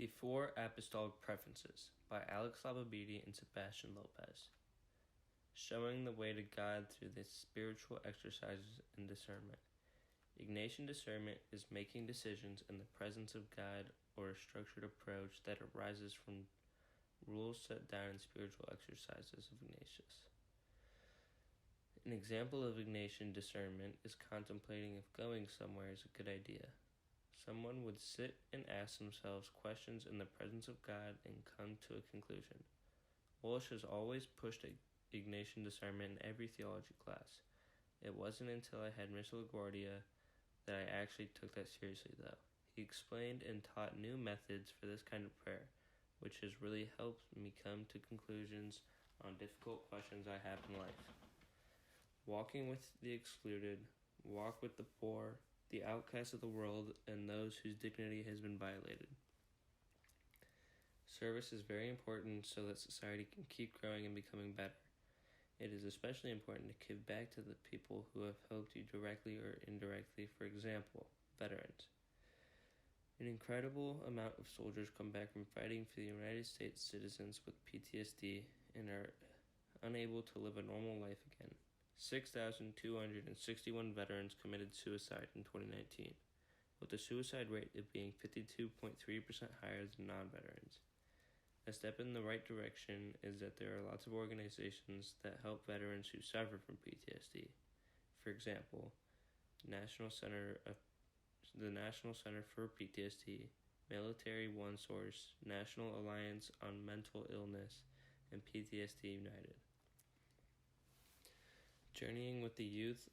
The Four Apostolic Preferences by Alex Lababidi and Sebastian Lopez. Showing the way to God through the spiritual exercises and discernment. Ignatian discernment is making decisions in the presence of God, or a structured approach that arises from rules set down in spiritual exercises of Ignatius. An example of Ignatian discernment is contemplating if going somewhere is a good idea. Someone would sit and ask themselves questions in the presence of God and come to a conclusion. Walsh has always pushed Ignatian discernment in every theology class. It wasn't until I had Miss LaGuardia that I actually took that seriously, though. He explained and taught new methods for this kind of prayer, which has really helped me come to conclusions on difficult questions I have in life. Walking with the excluded, walk with the poor, the outcasts of the world, and those whose dignity has been violated. Service is very important so that society can keep growing and becoming better. It is especially important to give back to the people who have helped you directly or indirectly, for example, veterans. An incredible amount of soldiers come back from fighting for the United States citizens with PTSD and are unable to live a normal life again. 6,261 veterans committed suicide in 2019, with the suicide rate of being 52.3% higher than non-veterans. A step in the right direction is that there are lots of organizations that help veterans who suffer from PTSD. For example, the National Center for PTSD, Military One Source, National Alliance on Mental Illness, and PTSD United. Journeying with the youth,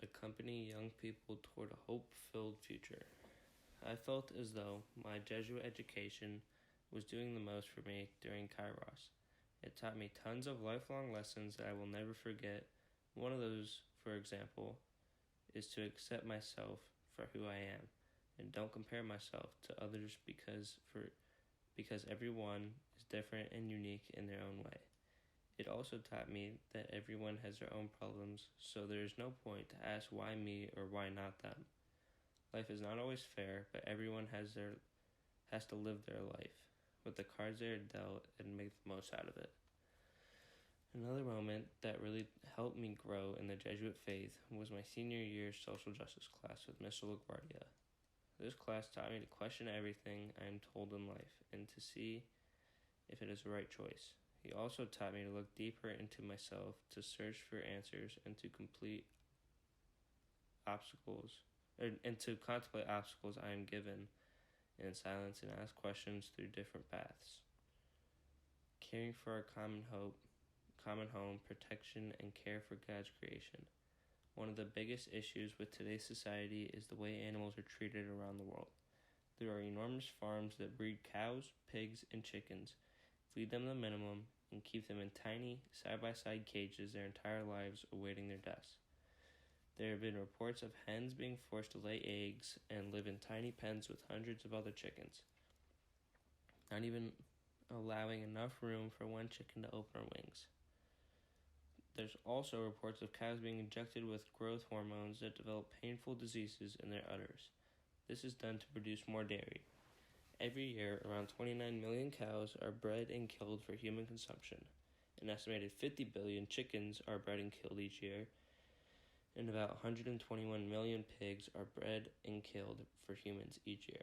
accompany young people toward a hope-filled future. I felt as though my Jesuit education was doing the most for me during Kairos. It taught me tons of lifelong lessons that I will never forget. One of those, for example, is to accept myself for who I am, and don't compare myself to others because everyone is different and unique in their own way. It also taught me that everyone has their own problems, so there is no point to ask why me or why not them. Life is not always fair, but everyone has to live their life with the cards they are dealt and make the most out of it. Another moment that really helped me grow in the Jesuit faith was my senior year social justice class with Mr. LaGuardia. This class taught me to question everything I am told in life and to see if it is the right choice. He also taught me to look deeper into myself, to search for answers, and to contemplate obstacles I am given in silence and ask questions through different paths. Caring for our common home, protection, and care for God's creation. One of the biggest issues with today's society is the way animals are treated around the world. There are enormous farms that breed cows, pigs, and chickens, feed them the minimum, and keep them in tiny, side-by-side cages their entire lives awaiting their deaths. There have been reports of hens being forced to lay eggs and live in tiny pens with hundreds of other chickens, not even allowing enough room for one chicken to open her wings. There's also reports of cows being injected with growth hormones that develop painful diseases in their udders. This is done to produce more dairy. Every year, around 29 million cows are bred and killed for human consumption. An estimated 50 billion chickens are bred and killed each year, and about 121 million pigs are bred and killed for humans each year.